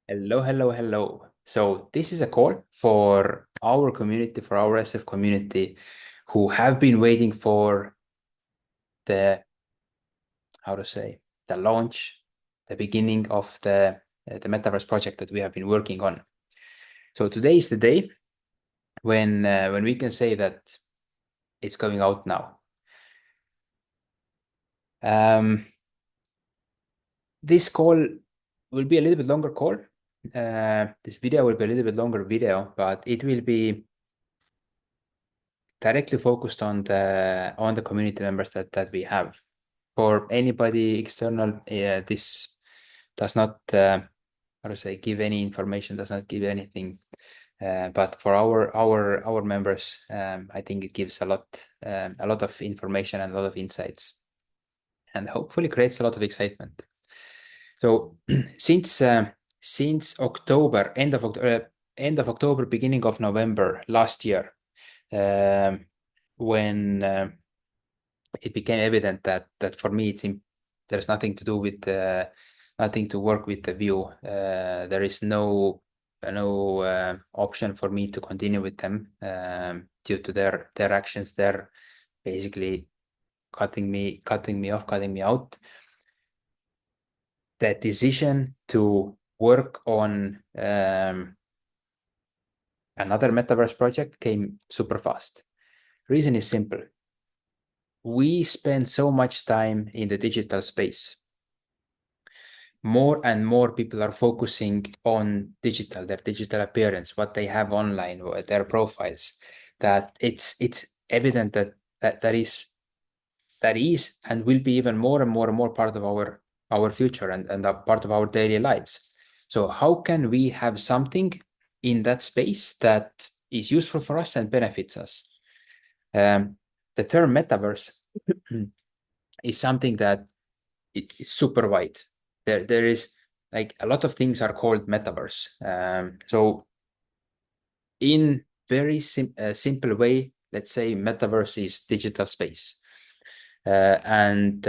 Hello, hello, hello. So this is a call for our community, for our SF community who have been waiting for the, how to say, the launch, the beginning of the Metaverse project that we have been working on. So today is the day when we can say that it's going out now. This call will be a little bit longer call. This video will be a little bit longer video, but it will be directly focused on the community members that we have. For anybody external, this does not how to say give any information, does not give anything. But for our members, I think it gives a lot of information and a lot of insights, and hopefully creates a lot of excitement. So since October, end of October, beginning of November last year, when it became evident that for me there's nothing to do with nothing to work with the view. There is no option for me to continue with them due to their actions. They're basically cutting me off, cutting me out. The decision to work on another metaverse project came super fast. Reason is simple. We spend so much time in the digital space. More and more people are focusing on their digital appearance, what they have online, their profiles, that it's evident that is and will be even more and more part of our future and a part of our daily lives. So how can we have something in that space that is useful for us and benefits us? The term metaverse is something that it is super wide. There is like a lot of things are called metaverse. So in very simple way, let's say metaverse is digital space. And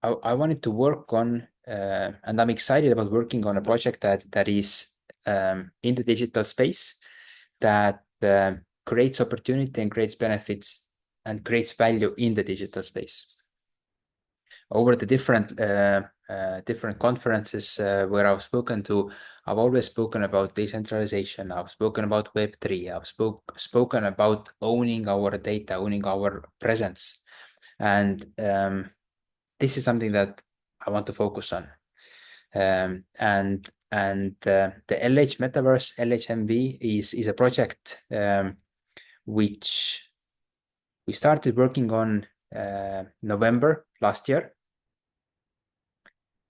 I wanted to work on, and I'm excited about working on a project that is in the digital space that creates opportunity and creates benefits and creates value in the digital space. Over the different conferences where I've spoken to, I've always spoken about decentralization. I've spoken about Web3. I've spoken about owning our data, owning our presence, and this is something that I want to focus on. And the LH Metaverse, LHMV, is a project which we started working on November last year.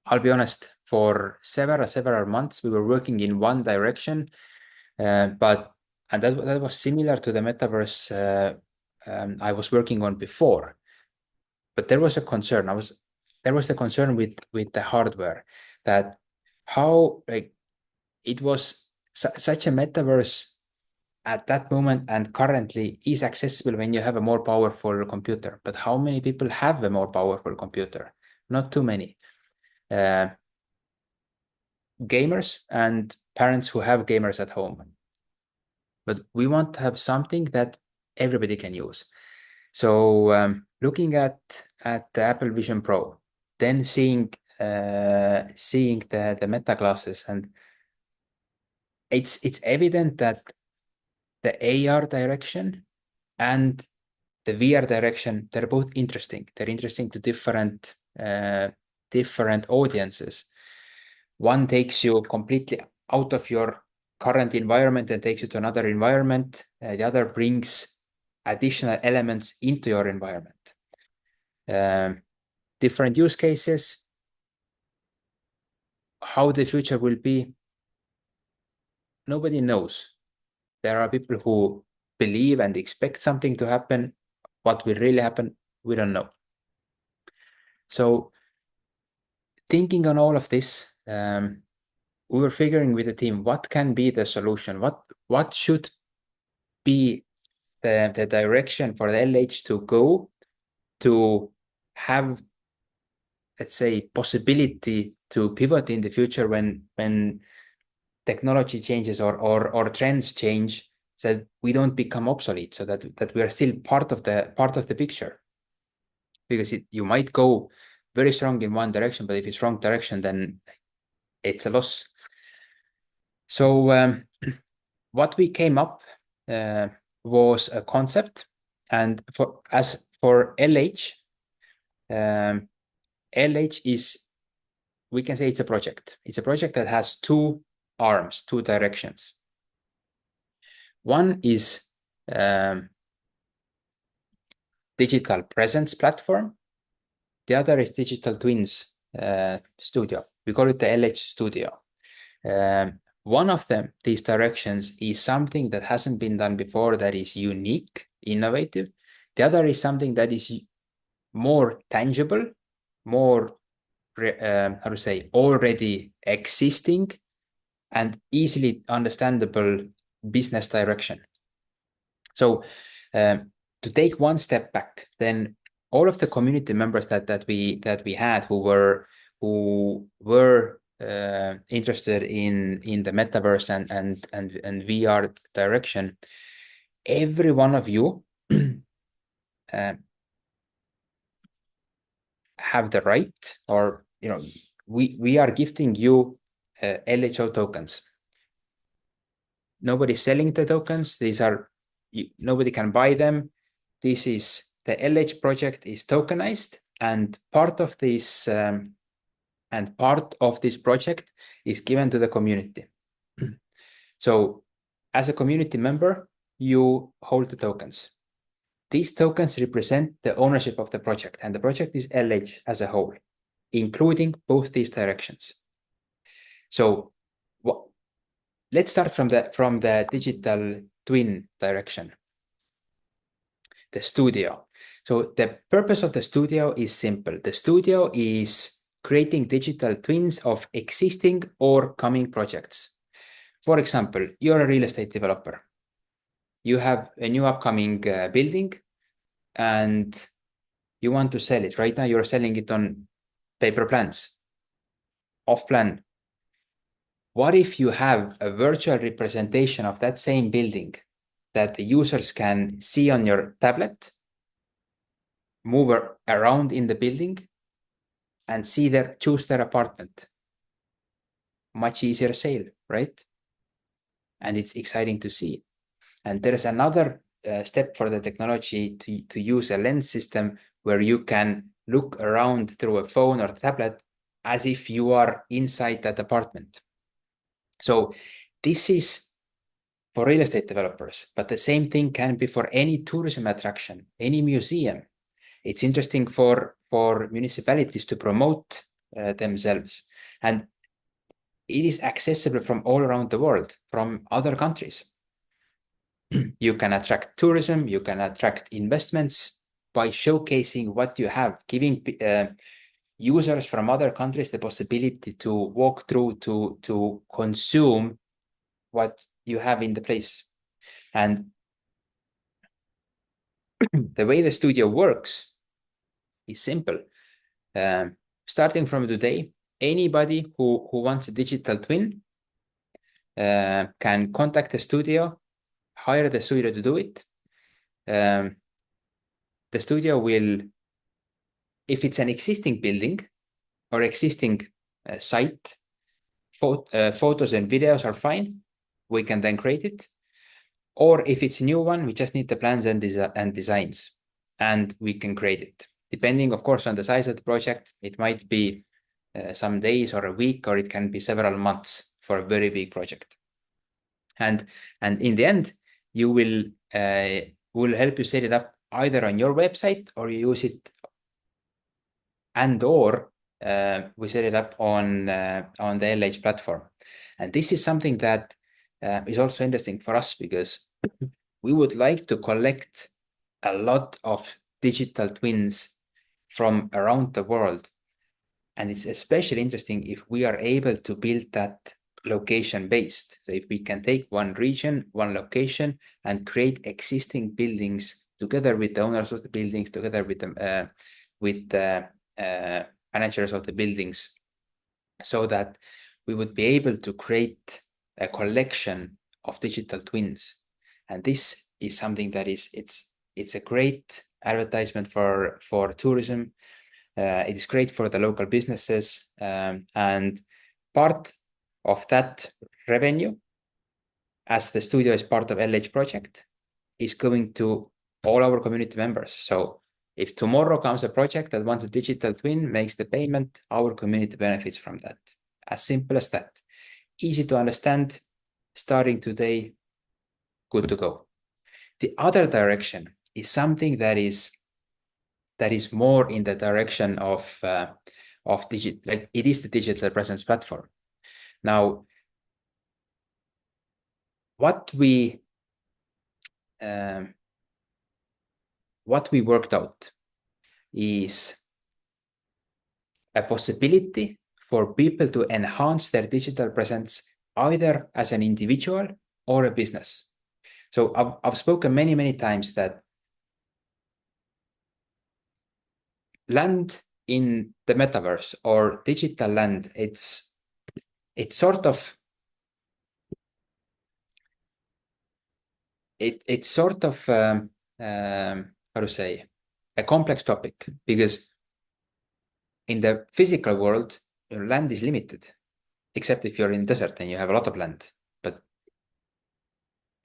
I'll be honest, for several months, we were working in one direction, but that was similar to the metaverse I was working on before. But there was a concern. There was a concern with the hardware, that how like it was such a metaverse at that moment and currently is accessible when you have a more powerful computer. But how many people have a more powerful computer? Not too many. Gamers and parents who have gamers at home. But we want to have something that everybody can use. So looking at the Apple Vision Pro, then seeing the Meta glasses, and it's evident that the AR direction and the VR direction, they're both interesting. They're interesting to different audiences. One takes you completely out of your current environment and takes you to another environment. The other brings additional elements into your environment. Different use cases. How the future will be, nobody knows. There are people who believe and expect something to happen. What will really happen, we don't know. So thinking on all of this, we were figuring with the team what can be the solution, what should be the direction for the LH to go to have let's say, possibility to pivot in the future when technology changes or trends change, so that we don't become obsolete, so that we are still part of the picture. Because you might go very strong in one direction, but if it's wrong direction, then it's a loss. So what we came up was a concept, and for LH, LH is, we can say it's a project. It's a project that has two arms, two directions. One is digital presence platform. The other is digital twins studio. We call it the LH studio. One of them, these directions, is something that hasn't been done before, that is unique, innovative. The other is something that is more tangible, more, how to say, already existing and easily understandable business direction. So to take one step back, then all of the community members that we had who were interested in the metaverse and VR direction, every one of you have the right, or we are gifting you LHO tokens. Nobody's selling the tokens. These are, nobody can buy them. This is, the LH project is tokenized, and part of this project is given to the community. So as a community member, you hold the tokens. These tokens represent the ownership of the project, and the project is LH as a whole, including both these directions. So let's start from the digital twin direction, the studio. So the purpose of the studio is simple. The studio is creating digital twins of existing or coming projects. For example, you're a real estate developer. You have a new upcoming building and you want to sell it. Right now, you're selling it on paper plans, off plan. What if you have a virtual representation of that same building that the users can see on your tablet, move around in the building, and choose their apartment? Much easier sale, right? And it's exciting to see. And there's another step for the technology to use a lens system where you can look around through a phone or tablet as if you are inside that apartment. So this is for real estate developers, but the same thing can be for any tourism attraction, any museum. It's interesting for municipalities to promote themselves, and it is accessible from all around the world, from other countries. You can attract tourism, you can attract investments by showcasing what you have, giving users from other countries the possibility to walk through, to consume what you have in the place. And the way the studio works is simple. Starting from today, anybody who wants a digital twin can contact the studio, hire the studio to do it. The studio will, if it's an existing building or existing site, photos and videos are fine. We can then create it. Or if it's a new one, we just need the plans and designs, and we can create it. Depending, of course, on the size of the project, it might be some days or a week, or it can be several months for a very big project. And in the end, you will help you set it up either on your website, or you use it, or we set it up on the LH platform. And this is something that is also interesting for us, because we would like to collect a lot of digital twins from around the world. And it's especially interesting if we are able to build that location based. So if we can take one region, one location, and create existing buildings together with the owners of the buildings, together with the managers of the buildings, so that we would be able to create a collection of digital twins. And this is something that it's a great advertisement for tourism. It is great for the local businesses, and part of that revenue, as the studio is part of LH project, is going to all our community members. So if tomorrow comes a project that wants a digital twin, makes the payment, our community benefits from that. As simple as that. Easy to understand, starting today, good to go. The other direction is something that is more in the direction of digital, like it is the digital presence platform. Now, what we worked out is a possibility for people to enhance their digital presence either as an individual or a business. So I've spoken many times that land in the metaverse or digital land, it's sort of how to say, a complex topic, because in the physical world, your land is limited, except if you're in desert and you have a lot of land. But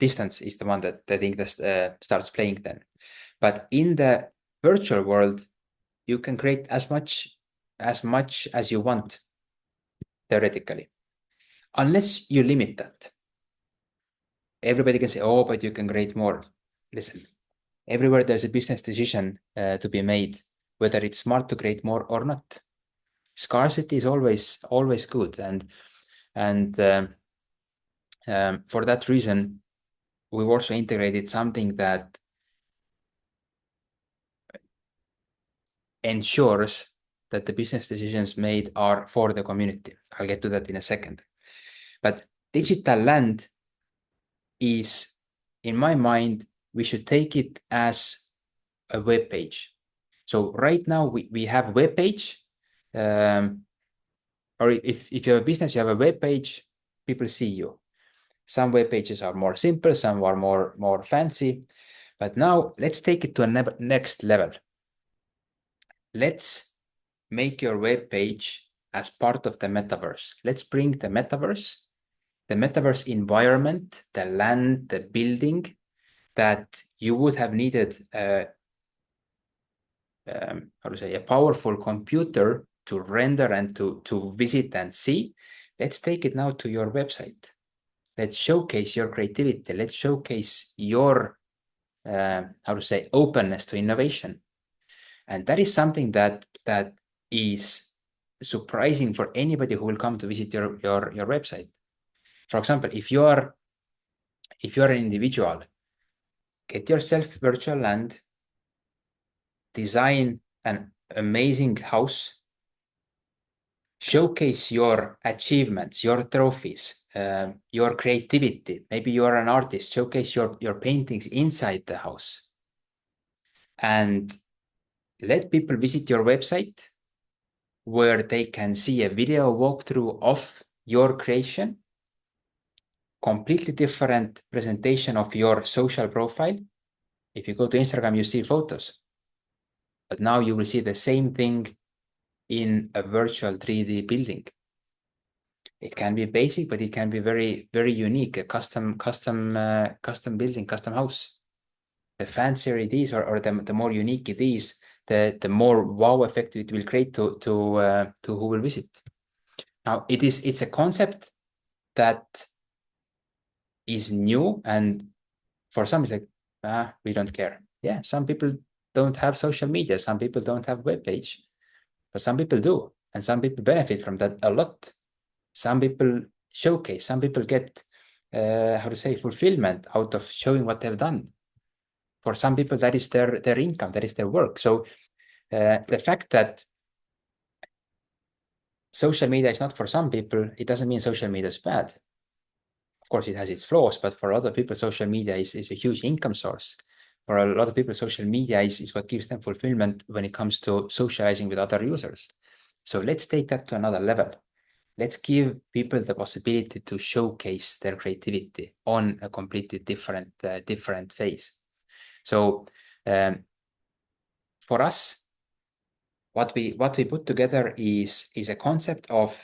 distance is the one that I think that starts playing then. But in the virtual world, you can create as much as you want, theoretically, unless you limit that. Everybody can say, oh, but you can create more. Listen, everywhere there's a business decision to be made, whether it's smart to create more or not. Scarcity is always good, and for that reason, we've also integrated something that ensures that the business decisions made are for the community. I'll get to that in a second. But digital land is, in my mind, we should take it as a web page. So right now we have a web page, or if you have a business, you have a web page, people see you. Some web pages are more simple, some are more fancy. But now let's take it to a next level. Let's make your web page as part of the metaverse. Let's bring the metaverse environment, the land, the building that you would have needed a powerful computer to render and to visit and see. Let's take it now to your website. Let's showcase your creativity. Let's showcase your openness to innovation. And that is something that is surprising for anybody who will come to visit your website. For example, if you're an individual, get yourself virtual land, design an amazing house, showcase your achievements, your trophies, your creativity. Maybe you are an artist, showcase your paintings inside the house, and let people visit your website where they can see a video walkthrough of your creation, completely different presentation of your social profile. If you go to Instagram, you see photos, but now you will see the same thing in a virtual 3D building. It can be basic, but it can be very, very unique, a custom building, custom house. The fancier it is, or the more unique it is, the more wow effect it will create to who will visit. Now, it's a concept that is new, and for some it's like, we don't care. Yeah, some people don't have social media, some people don't have web page, but some people do, and some people benefit from that a lot. Some people showcase, some people get fulfillment out of showing what they've done. For some people, that is their income, that is their work. So the fact that social media is not for some people, it doesn't mean social media is bad. Of course, it has its flaws, but for a lot of people, social media is a huge income source. For a lot of people, social media is what gives them fulfillment when it comes to socializing with other users. So let's take that to another level. Let's give people the possibility to showcase their creativity on a completely different phase. So for us, what we put together is a concept of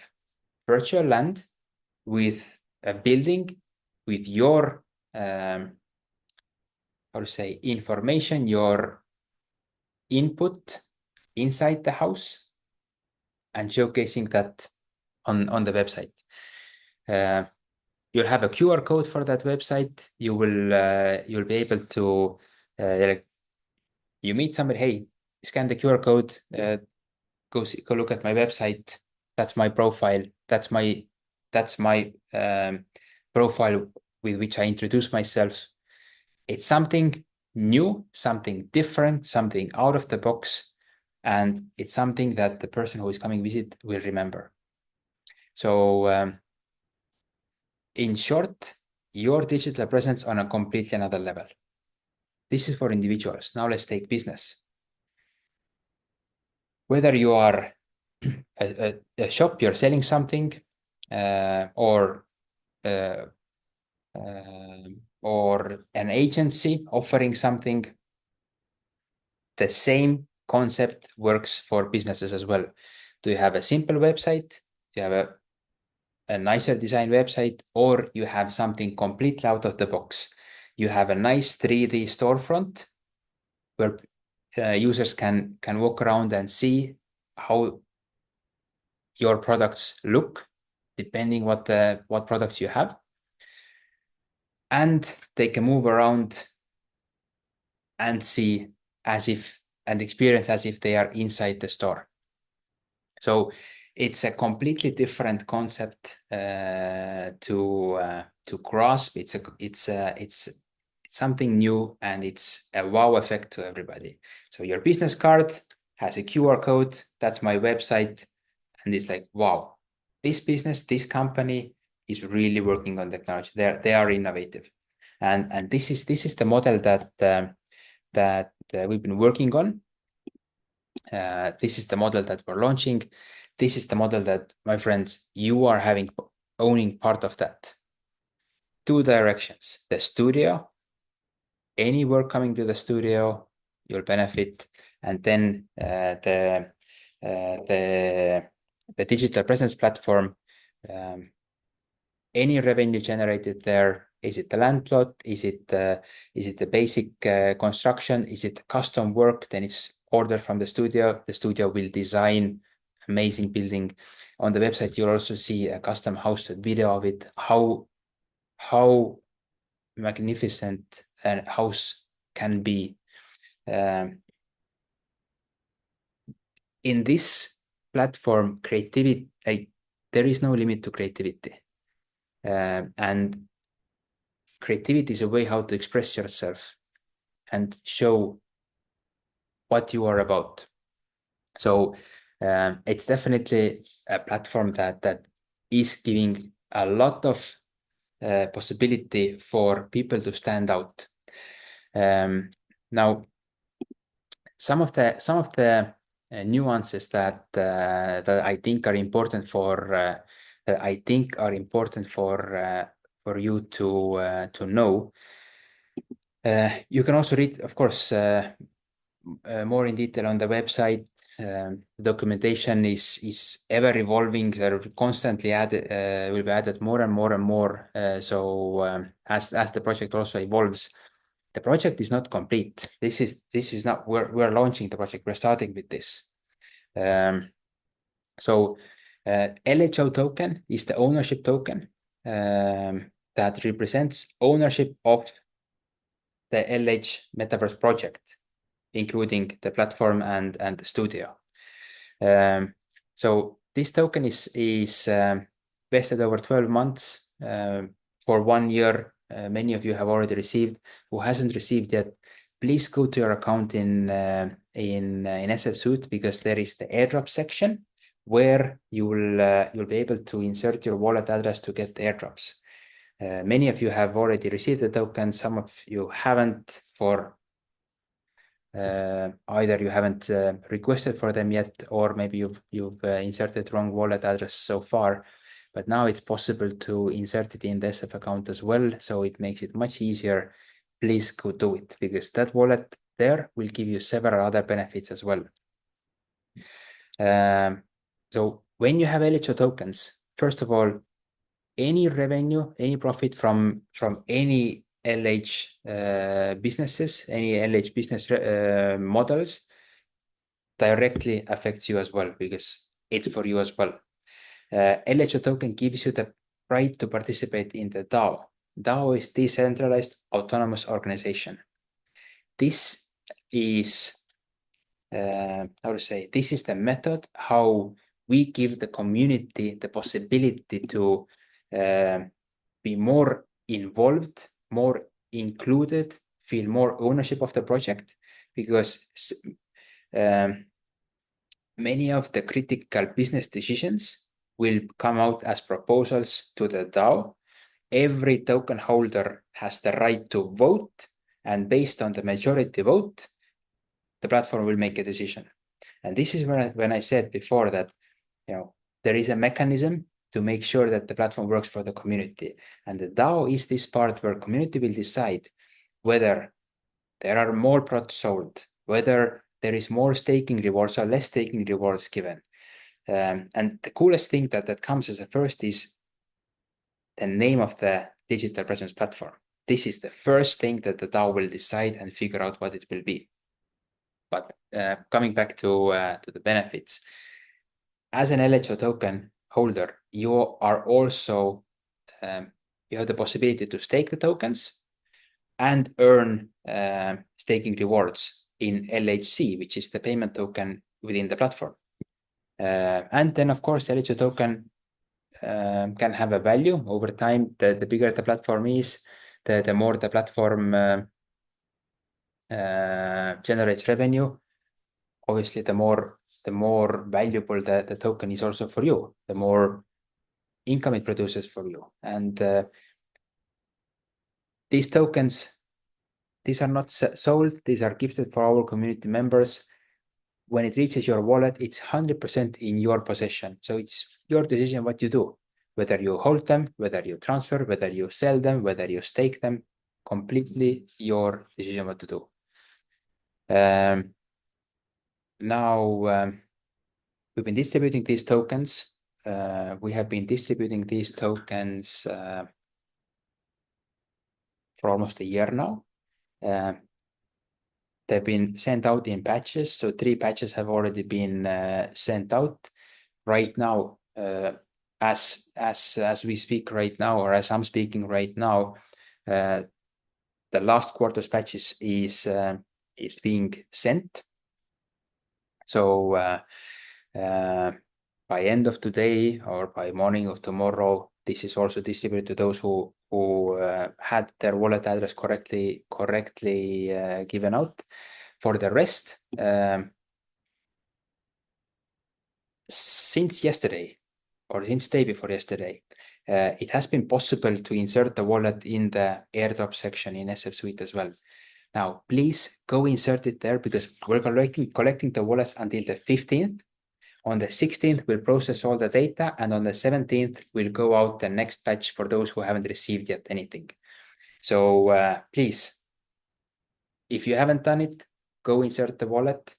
virtual land with a building with your how to say information, your input inside the house, and showcasing that on the website. You'll have a QR code for that website. You'll be able to you meet somebody, hey, scan the QR code, go look at my website. That's my profile. That's my profile with which I introduce myself. It's something new, something different, something out of the box, and it's something that the person who is coming visit will remember. So in short, your digital presence on a completely another level. This is for individuals. Now let's take business. Whether you are a shop, you're selling something, or an agency offering something, the same concept works for businesses as well. Do you have a simple website? Do you have a nicer design website, or you have something completely out of the box? You have a nice 3D storefront where users can walk around and see how your products look, depending what products you have, and they can move around and see and experience as if they are inside the store. So it's a completely different concept to grasp. It's something new, and it's a wow effect to everybody. So your business card has a QR code. That's my website, and it's like, wow, this business, this company is really working on technology. They are innovative, and this is the model that we've been working on. This is the model that we're launching. This is the model that, my friends, you are owning part of that. Two directions: the studio, any work coming to the studio, you'll benefit, and then the digital presence platform. Any revenue generated there, is it the land plot? Is it the basic construction? Is it custom work? Then it's ordered from the studio. The studio will design amazing building. On the website, you'll also see a custom hosted video of it, how magnificent a house can be. In this platform, creativity, there is no limit to creativity. And creativity is a way how to express yourself and show what you are about. So it's definitely a platform that is giving a lot of possibility for people to stand out. Now, some of the nuances that I think are important for you to know. You can also read, of course, more in detail on the website. Documentation is ever evolving. There will constantly will be added more and more and more. So as the project also evolves, the project is not complete. This is not, we're launching the project. We're starting with this. So LHO token is the ownership token that represents ownership of the LH Metaverse project, including the platform and the studio. So this token is vested over 12 months for 1 year. Many of you have already received. Who hasn't received yet, please go to your account in SF Suite, because there is the airdrop section where you'll be able to insert your wallet address to get airdrops. Many of you have already received the token. Some of you haven't, for Either you haven't requested for them yet, or maybe you've inserted wrong wallet address so far. But now it's possible to insert it in the SF account as well, so it makes it much easier. Please go do it, because that wallet there will give you several other benefits as well. So when you have LHO tokens, first of all, any revenue, any profit from any LH businesses, any LH business models directly affects you as well, because it's for you as well. LHO token gives you the right to participate in the DAO. DAO is decentralized autonomous organization. This is this is the method how we give the community the possibility to be more involved, more included, feel more ownership of the project, because many of the critical business decisions will come out as proposals to the DAO. Every token holder has the right to vote, and based on the majority vote, the platform will make a decision. And this is when I said before that, there is a mechanism to make sure that the platform works for the community. And the DAO is this part where community will decide whether there are more products sold, whether there is more staking rewards or less staking rewards given. And the coolest thing that comes as a first is the name of the digital presence platform. This is the first thing that the DAO will decide and figure out what it will be. But coming back to the benefits, as an LHO token holder, you are also you have the possibility to stake the tokens and earn staking rewards in LHC, which is the payment token within the platform. And then, of course, the LHO token can have a value over time. The bigger the platform is, the more the platform generates revenue. Obviously, the more valuable the token is also for you, the more income it produces for you. And these tokens, these are not sold, these are gifted for our community members. When it reaches your wallet, it's 100% in your possession. So it's your decision what you do, whether you hold them, whether you transfer, whether you sell them, whether you stake them, completely your decision what to do. Now, we've been distributing these tokens. We have been distributing these tokens for almost a year now. They've been sent out in batches, so 3 batches have already been sent out. Right now, as we speak right now, or as I'm speaking right now, the last quarter's batches is being sent. So by end of today or by morning of tomorrow, this is also distributed to those who had their wallet address correctly given out. For the rest, since yesterday or since day before yesterday, it has been possible to insert the wallet in the airdrop section in SF Suite as well. Now, please go insert it there, because we're collecting the wallets until the 15th. On the 16th, we'll process all the data, and on the 17th, we'll go out the next batch for those who haven't received yet anything. So please, if you haven't done it, go insert the wallet.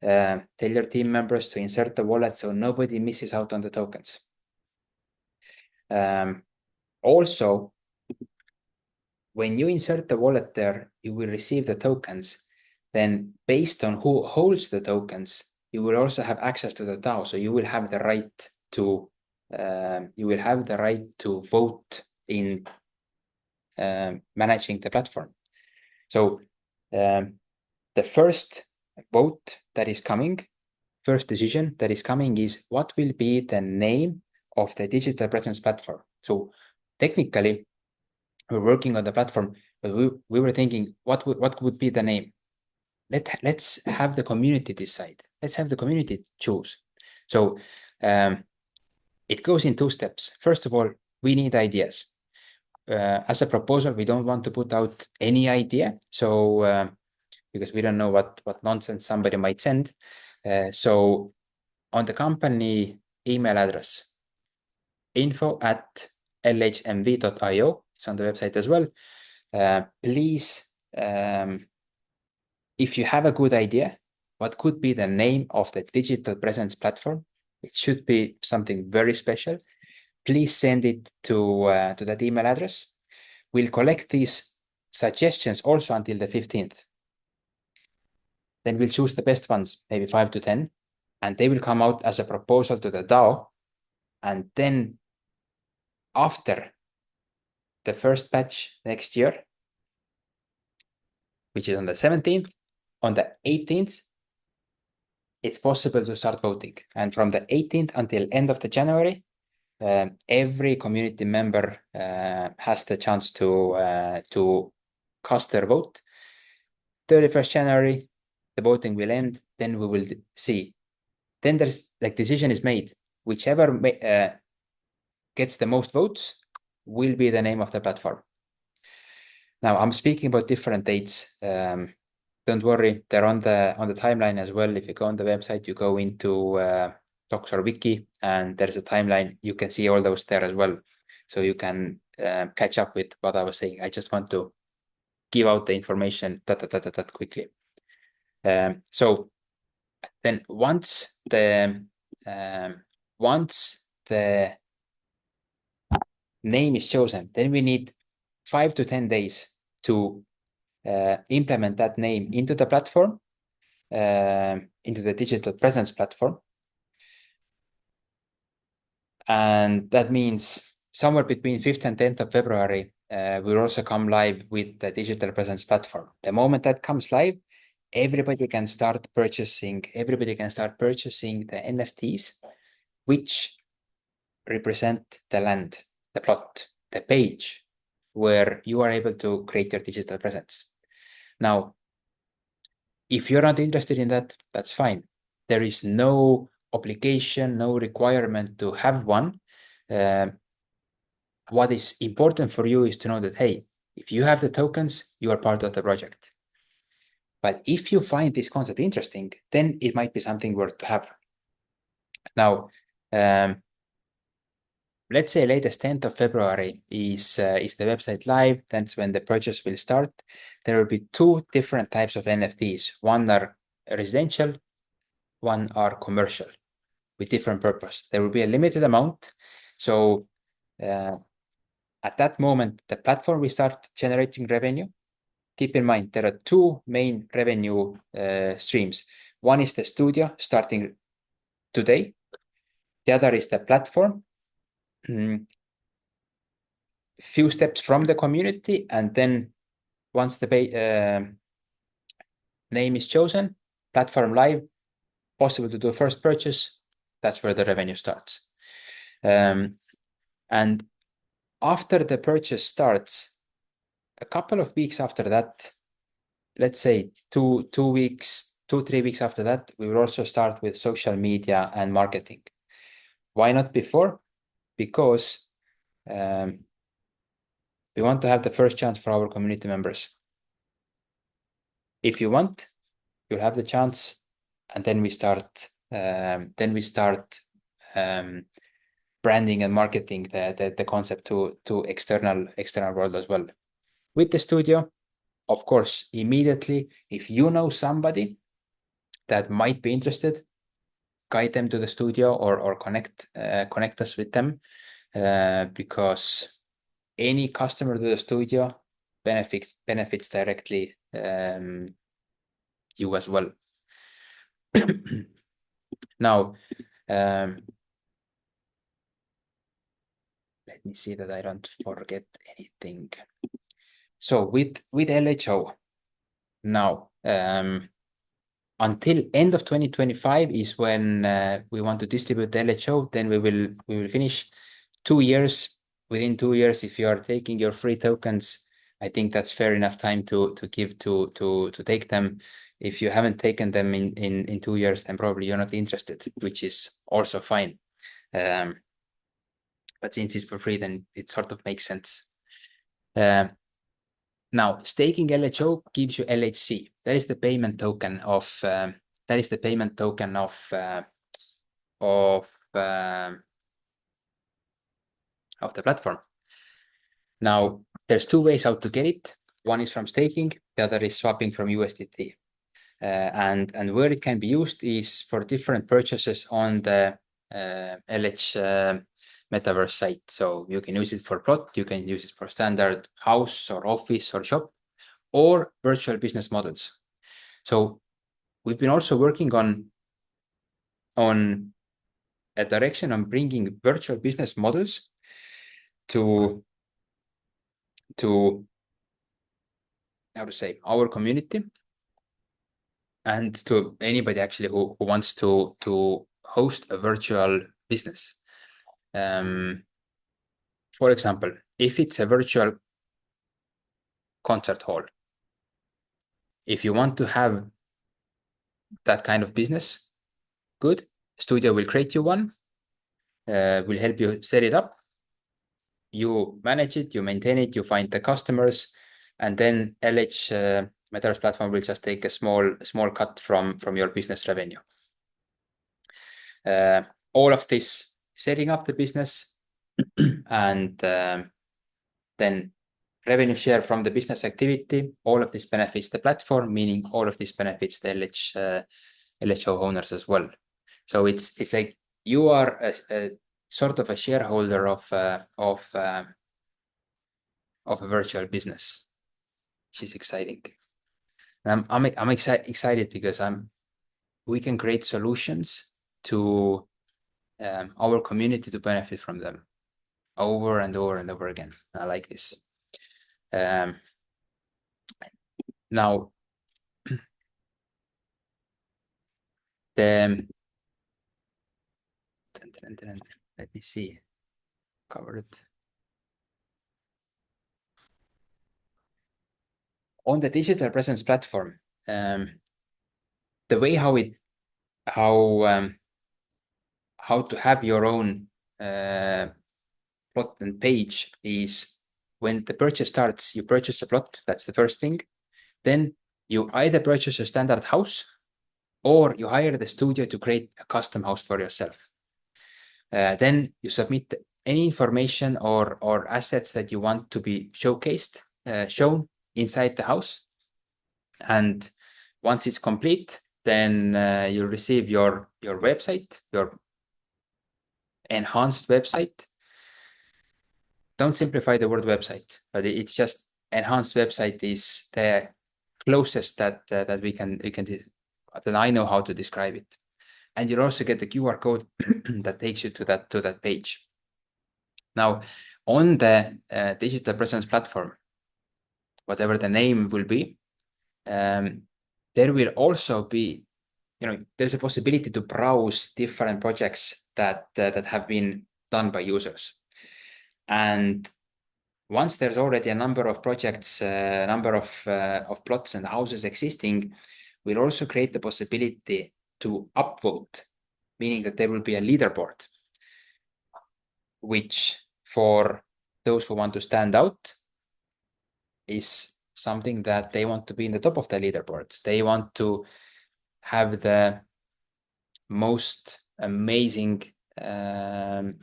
Tell your team members to insert the wallet so nobody misses out on the tokens. Also, when you insert the wallet there, you will receive the tokens. Then, based on who holds the tokens, you will also have access to the DAO. So you will have the right to vote in managing the platform. So the first vote that is coming, first decision that is coming, is what will be the name of the digital presence platform. So technically, we're working on the platform, but we were thinking, what would be the name? Let's have the community decide. Let's have the community choose. So it goes in 2 steps. First of all, we need ideas. As a proposal, we don't want to put out any idea. So because we don't know what nonsense somebody might send. So on the company email address, info@lhmv.io, it's on the website as well. Please, if you have a good idea, what could be the name of the digital presence platform? It should be something very special. Please send it to that email address. We'll collect these suggestions also until the 15th. Then we'll choose the best ones, maybe 5 to 10, and they will come out as a proposal to the DAO. And then after the first batch next year, which is on the 17th, on the 18th, it's possible to start voting. And from the 18th until end of the January, every community member has the chance to cast their vote. 31st January, the voting will end. Then we will see. Then there's like decision is made. Whichever gets the most votes will be the name of the platform. Now I'm speaking about different dates. Don't worry, they're on the timeline as well. If you go on the website, you go into Docs or Wiki, and there's a timeline. You can see all those there as well, so you can catch up with what I was saying. I just want to give out the information that quickly. So then once the name is chosen, then we need 5 to 10 days to implement that name into the platform, into the digital presence platform. And that means somewhere between 5th and 10th of February, we'll also come live with the digital presence platform. The moment that comes live, everybody can start purchasing the NFTs, which represent the land, the plot, the page where you are able to create your digital presence. Now, if you're not interested in that, that's fine. There is no obligation, no requirement to have one. What is important for you is to know that, hey, if you have the tokens, you are part of the project. But if you find this concept interesting, then it might be something worth to have. Now, let's say latest 10th of February is the website live. That's when the purchase will start. There will be 2 different types of NFTs. One are residential, one are commercial with different purpose. There will be a limited amount. So at that moment, the platform will start generating revenue. Keep in mind, there are 2 main revenue streams. One is the studio starting today. The other is the platform. Few steps from the community, and then once the name is chosen, platform live, possible to do first purchase, that's where the revenue starts. And after the purchase starts, a couple of weeks after that, let's say 3 weeks after that, we will also start with social media and marketing. Why not before? Because we want to have the first chance for our community members. If you want, you'll have the chance, and then we start branding and marketing the concept to external world as well. With the studio, of course, immediately, if you know somebody that might be interested, guide them to the studio or connect us with them, because any customer to the studio benefits directly you as well. Now, let me see that I don't forget anything. So with LHO, now until end of 2025 is when we want to distribute the LHO. Then we will finish 2 years. Within 2 years, if you are taking your free tokens, I think that's fair enough time to give to take them. If you haven't taken them in 2 years, then probably you're not interested, which is also fine. But since it's for free, then it sort of makes sense. Now, staking LHO gives you LHC. That is the payment token of the platform. Now, there's two ways how to get it. One is from staking, the other is swapping from USDT. And where it can be used is for different purchases on the LH metaverse site. So you can use it for plot, you can use it for standard house or office or shop, or virtual business models. So we've been also working on a direction on bringing virtual business models to how to say, our community, and to anybody actually who wants to host a virtual business. For example, if it's a virtual concert hall, if you want to have that kind of business, good. Studio will create you one, will help you set it up. You manage it, you maintain it, you find the customers, and then LH Metaverse platform will just take a small cut from your business revenue. All of this setting up the business and then revenue share from the business activity, all of this benefits the platform, meaning all of this benefits the LHO owners as well. So it's like you are a sort of a shareholder of a virtual business, which is exciting. And I'm excited because we can create solutions to our community to benefit from them over and over and over again. I like this. Now, let me see. Covered. On the digital presence platform, the way how to have your own plot and page is when the purchase starts, you purchase a plot. That's the first thing. Then you either purchase a standard house or you hire the studio to create a custom house for yourself. Then you submit any information or assets that you want to be showcased, shown inside the house. And once it's complete, then you'll receive your website, your enhanced website. Don't simplify the word website, but it's just enhanced website is the closest that we can that I know how to describe it. And you'll also get the QR code that takes you to that page. Now, on the digital presence platform, whatever the name will be, there will also be, there's a possibility to browse different projects that have been done by users. And once there's already a number of projects, number of plots and houses existing, we'll also create the possibility to upvote, meaning that there will be a leaderboard, which for those who want to stand out is something that they want to be in the top of the leaderboard. They want to have the most amazing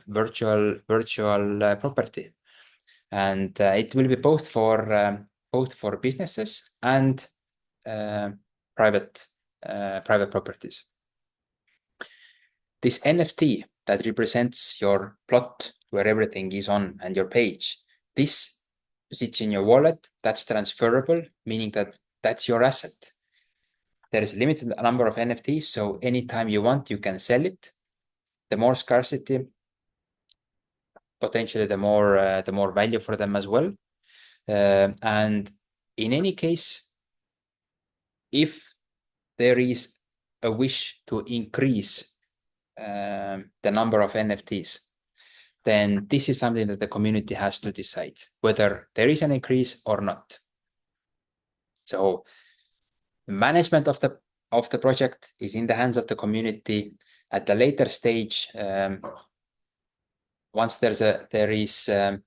virtual property, and it will be both for businesses and private properties. This NFT that represents your plot where everything is on and your page, this sits in your wallet. That's transferable, meaning that that's your asset. There is a limited number of NFTs, so anytime you want, you can sell it. The more scarcity, potentially the more value for them as well. And in any case, if there is a wish to increase the number of NFTs, then this is something that the community has to decide whether there is an increase or not. So the management of the project is in the hands of the community. At the later stage, once the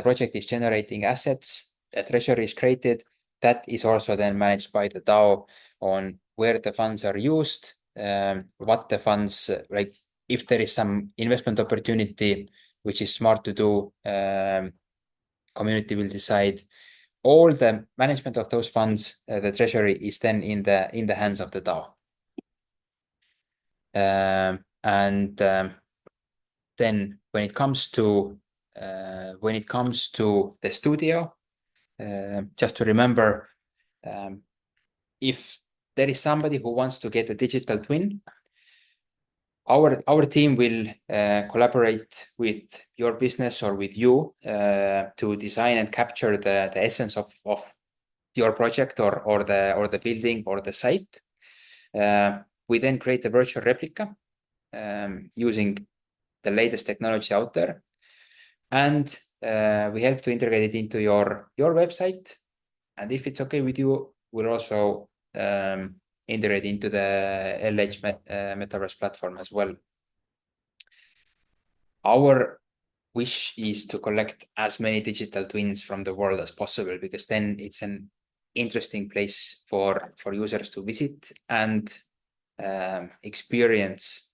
project is generating assets, a treasury is created, that is also then managed by the DAO on where the funds are used, what the funds, like if there is some investment opportunity which is smart to do, community will decide. All the management of those funds, the treasury is then in the hands of the DAO. Then when it comes to the studio, just to remember, if there is somebody who wants to get a digital twin, our team will collaborate with your business or with you to design and capture the essence of your project or the building or the site. We then create a virtual replica using the latest technology out there, and we help to integrate it into your website. And if it's okay with you, we'll also integrate into the LH Metaverse platform as well. Our wish is to collect as many digital twins from the world as possible, because then it's an interesting place for users to visit and experience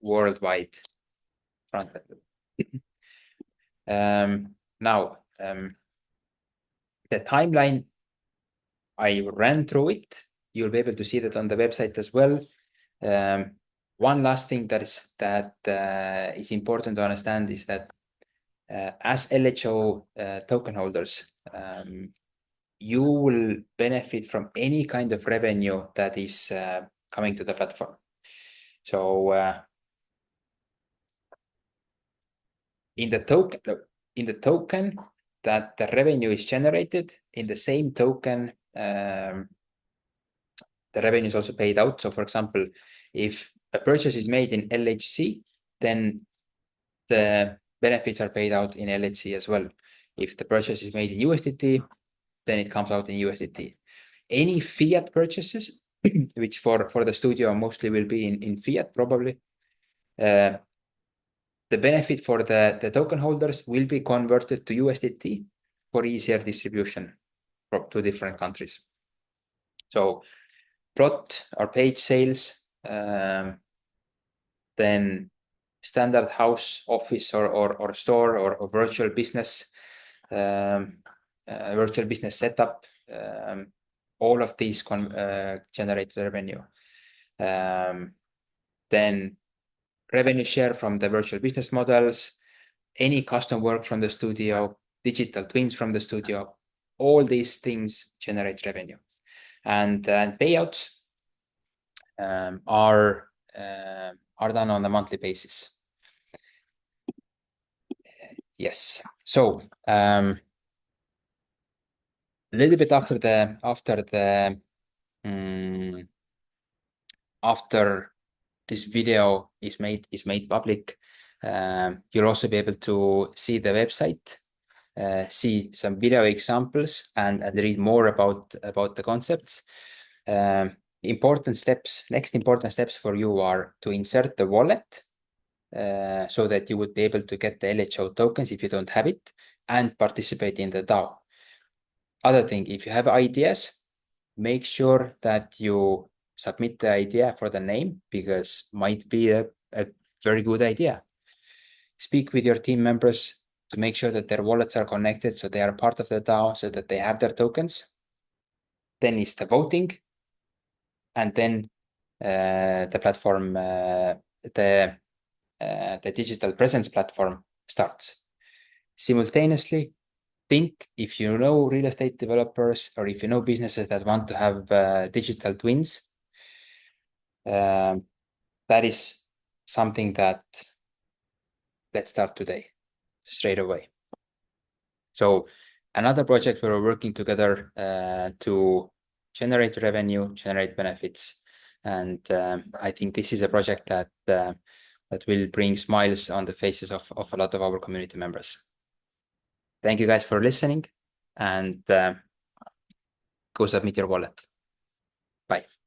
worldwide. Now, the timeline, I ran through it. You'll be able to see that on the website as well. One last thing that is important to understand is that as LHO token holders, you will benefit from any kind of revenue that is coming to the platform. So in the token that the revenue is generated, in the same token, the revenue is also paid out. So for example, if a purchase is made in LHC, then the benefits are paid out in LHC as well. If the purchase is made in USDT, then it comes out in USDT. Any fiat purchases, which for the studio mostly will be in fiat probably, the benefit for the token holders will be converted to USDT for easier distribution to different countries. So prot or page sales, then standard house, office or store or virtual business, virtual business setup, all of these generate revenue. Then revenue share from the virtual business models, any custom work from the studio, digital twins from the studio, all these things generate revenue. And payouts are done on a monthly basis. Yes. So a little bit after this video is made public, you'll also be able to see the website, see some video examples, and read more about the concepts. Next important steps for you are to insert the wallet, so that you would be able to get the LHO tokens if you don't have it, and participate in the DAO. Other thing, if you have ideas, make sure that you submit the idea for the name, because might be a very good idea. Speak with your team members to make sure that their wallets are connected, so they are part of the DAO, so that they have their tokens. Then is the voting, and then the platform, the digital presence platform starts. Simultaneously, think if you know real estate developers or if you know businesses that want to have digital twins, that is something that let's start today, straight away. So another project where we're working together to generate revenue, generate benefits. And I think this is a project that will bring smiles on the faces of a lot of our community members. Thank you guys for listening, and go submit your wallet. Bye.